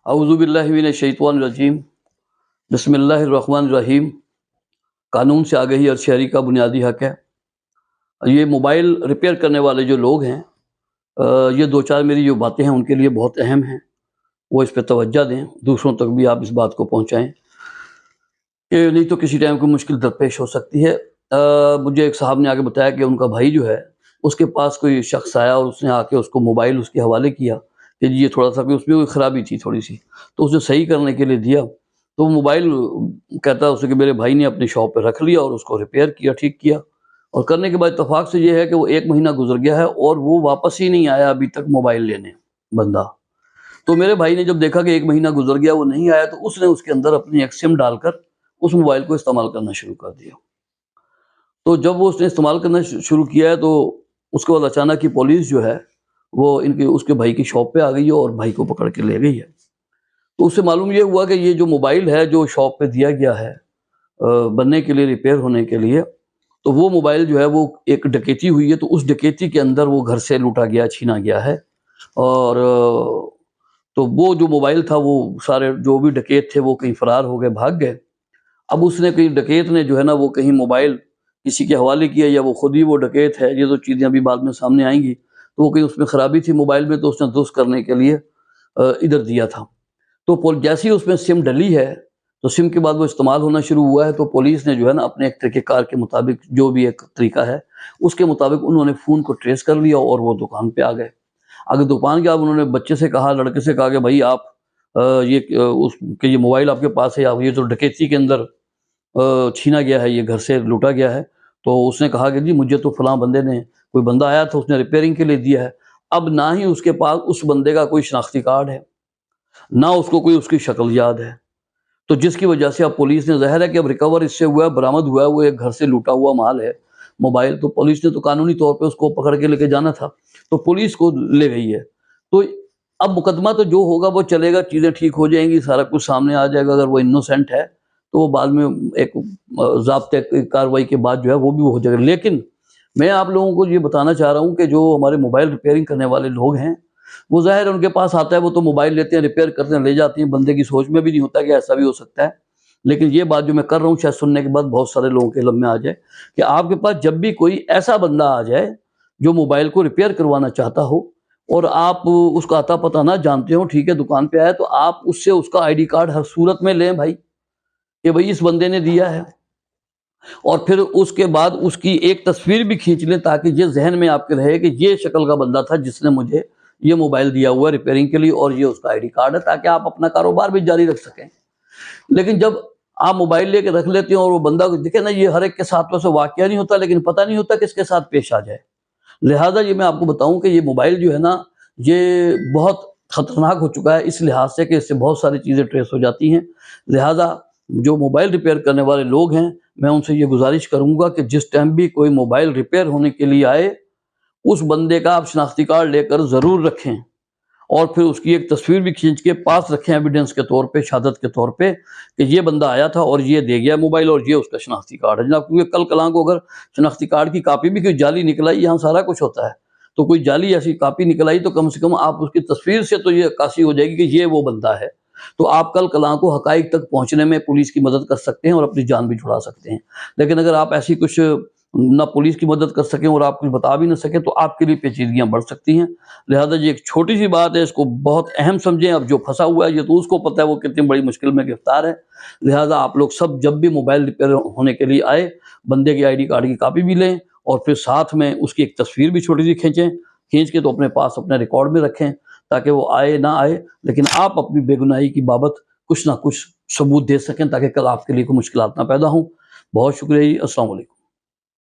अऊज़ु बिल्लाहि मिनश्शैतानिर्रजीम बिस्मिल्लाहिर्रहमानिर्रहीम। कानून से आगे ही हर शहरी का बुनियादी हक है। ये मोबाइल रिपेयर करने वाले जो लोग हैं, ये दो चार मेरी जो बातें हैं उनके लिए बहुत अहम हैं, वो इस पर तवज्जो दें, दूसरों तक भी आप इस बात को पहुँचाएँ कि नहीं तो किसी टाइम कोई मुश्किल दरपेश हो सकती है। मुझे एक साहब ने आगे बताया कि उनका भाई जो है, उसके पास कोई शख्स आया और उसने आके उसको मोबाइल उसके हवाले किया कि ये थोड़ा सा भी उसमें कोई ख़राबी थी थोड़ी सी, तो उसने सही करने के लिए दिया। तो मोबाइल कहता है उसे कि मेरे भाई ने अपनी शॉप पे रख लिया और उसको रिपेयर किया, ठीक किया, और करने के बाद इत्तेफाक से ये है कि वो 1 महीना गुजर गया है और वो वापस ही नहीं आया अभी तक मोबाइल लेने बंदा। तो मेरे भाई ने जब देखा कि 1 महीना गुजर गया वो नहीं आया, तो उसने उसके अंदर अपनी एक सिम डालकर उस मोबाइल को इस्तेमाल करना शुरू कर दिया। तो जब वो उसने इस्तेमाल करना शुरू किया है, तो उसके बाद अचानक ही पुलिस जो है वो इनके उसके भाई की शॉप पे आ गई है और भाई को पकड़ के ले गई है। तो उससे मालूम ये हुआ कि ये जो मोबाइल है जो शॉप पे दिया गया है बनने के लिए, रिपेयर होने के लिए, तो वो मोबाइल जो है वो एक डकैती हुई है, तो उस डकैती के अंदर वो घर से लूटा गया, छीना गया है। और तो वो जो मोबाइल था वो सारे जो भी डकैत थे वो कहीं फरार हो गए, भाग गए। अब उसने कहीं डकैत ने जो है ना वो कहीं मोबाइल किसी के हवाले किया या वो खुद ही वो डकैत है, ये तो चीज़ें अभी बाद में सामने आएंगी। तो वो कहीं उसमें ख़राबी थी मोबाइल में, तो उसने दुरुस्त करने के लिए इधर दिया था। तो जैसे ही उसमें सिम डली है, तो सिम के बाद वो इस्तेमाल होना शुरू हुआ है, तो पुलिस ने जो है ना अपने एक तरीक़ेकार के मुताबिक, जो भी एक तरीका है उसके मुताबिक उन्होंने फ़ोन को ट्रेस कर लिया और वो दुकान पे आ गए। अगर दुकान के, अब उन्होंने बच्चे से कहा, लड़के से कहा कि भाई आप ये मोबाइल आपके पास है, आप ये तो डकैती के अंदर छीना गया है, ये घर से लूटा गया है। तो उसने कहा कि जी मुझे तो फलां बंदे ने, कोई बंदा आया था उसने रिपेयरिंग के लिए दिया है। अब ना ही उसके पास उस बंदे का कोई शनाख्ती कार्ड है, ना उसको कोई उसकी शक्ल याद है, तो जिसकी वजह से अब पुलिस ने, ज़ाहिर है कि अब रिकवर इससे हुआ है, बरामद हुआ है, वो एक घर से लूटा हुआ माल है मोबाइल, तो पुलिस ने तो कानूनी तौर पे उसको पकड़ के लेके जाना था, तो पुलिस को ले गई है। तो अब मुकदमा तो जो होगा वो चलेगा, चीज़ें ठीक हो जाएंगी, सारा कुछ सामने आ जाएगा। अगर वो इनोसेंट है तो वो बाद में एक ज़ाब्ते कार्रवाई के बाद जो है वो भी हो जाएगा। लेकिन मैं आप लोगों को ये बताना चाह रहा हूँ कि जो हमारे मोबाइल रिपेयरिंग करने वाले लोग हैं, वो ज़ाहिर है उनके पास आता है, वो तो मोबाइल लेते हैं, रिपेयर करते हैं, ले जाते हैं, बंदे की सोच में भी नहीं होता कि ऐसा भी हो सकता है। लेकिन ये बात जो मैं कर रहा हूँ शायद सुनने के बाद बहुत सारे लोगों के लब में आ जाए कि आपके पास जब भी कोई ऐसा बंदा आ जाए जो मोबाइल को रिपेयर करवाना चाहता हो और आप उसका अता पता ना जानते हो, ठीक है, दुकान पे आए, तो आप उससे उसका ID कार्ड हर सूरत में लें भाई, कि भाई इस बंदे ने दिया है, और फिर उसके बाद उसकी एक तस्वीर भी खींच लें ताकि ये जहन में आपके रहे कि ये शक्ल का बंदा था जिसने मुझे ये मोबाइल दिया हुआ है रिपेयरिंग के लिए, और ये उसका ID कार्ड है, ताकि आप अपना कारोबार भी जारी रख सकें। लेकिन जब आप मोबाइल लेके रख लेते हो और वो बंदा दिखे ना, ये हर एक के साथ वैसे वाकया नहीं होता, लेकिन पता नहीं होता किसके साथ पेश आ जाए। लिहाजा ये मैं आपको बताऊं कि ये मोबाइल जो है ना, ये बहुत ख़तरनाक हो चुका है इस लिहाज से कि इससे बहुत सारी चीज़ें ट्रेस हो जाती हैं। लिहाजा जो मोबाइल रिपेयर करने वाले लोग हैं, मैं उनसे ये गुजारिश करूंगा कि जिस टाइम भी कोई मोबाइल रिपेयर होने के लिए आए, उस बंदे का आप शनाख्ती कार्ड लेकर ज़रूर रखें और फिर उसकी एक तस्वीर भी खींच के पास रखें एविडेंस के तौर पे, शहादत के तौर पे, कि ये बंदा आया था और ये दे गया मोबाइल और ये उसका शनाख्ती कार्ड है जनाब। क्योंकि कल कलां को अगर शनाख्ती कार्ड की कापी भी कोई जाली निकल आई, यहाँ सारा कुछ होता है, तो कोई जाली ऐसी कापी निकल आई तो कम से कम आप उसकी तस्वीर से तो ये अक्कासी हो जाएगी कि ये वो बंदा है। तो आप कल कलां को हकाइक तक पहुँचने में पुलिस की मदद कर सकते हैं और अपनी जान भी छुड़ा सकते हैं। लेकिन अगर आप ऐसी कुछ ना पुलिस की मदद कर सकें और आप कुछ बता भी ना सकें, तो आपके लिए पेचीदगियां बढ़ सकती हैं। लिहाजा ये एक छोटी सी बात है, इसको बहुत अहम समझें। अब जो फंसा हुआ है ये तो उसको पता है वो कितनी बड़ी मुश्किल में गिरफ्तार है। लिहाजा आप लोग सब जब भी मोबाइल रिपेयर होने के लिए आए, बंदे के ID कार्ड की कापी भी लें और फिर साथ में उसकी एक तस्वीर भी छोटी सी खींच के तो अपने पास अपने रिकॉर्ड में रखें, ताकि वो आए ना आए, लेकिन आप अपनी बेगुनाही की बाबत कुछ ना कुछ सबूत दे सकें ताकि कल आपके लिए कोई मुश्किलात ना पैदा हों। बहुत शुक्रिया जी। अस्सलाम वालेकुम।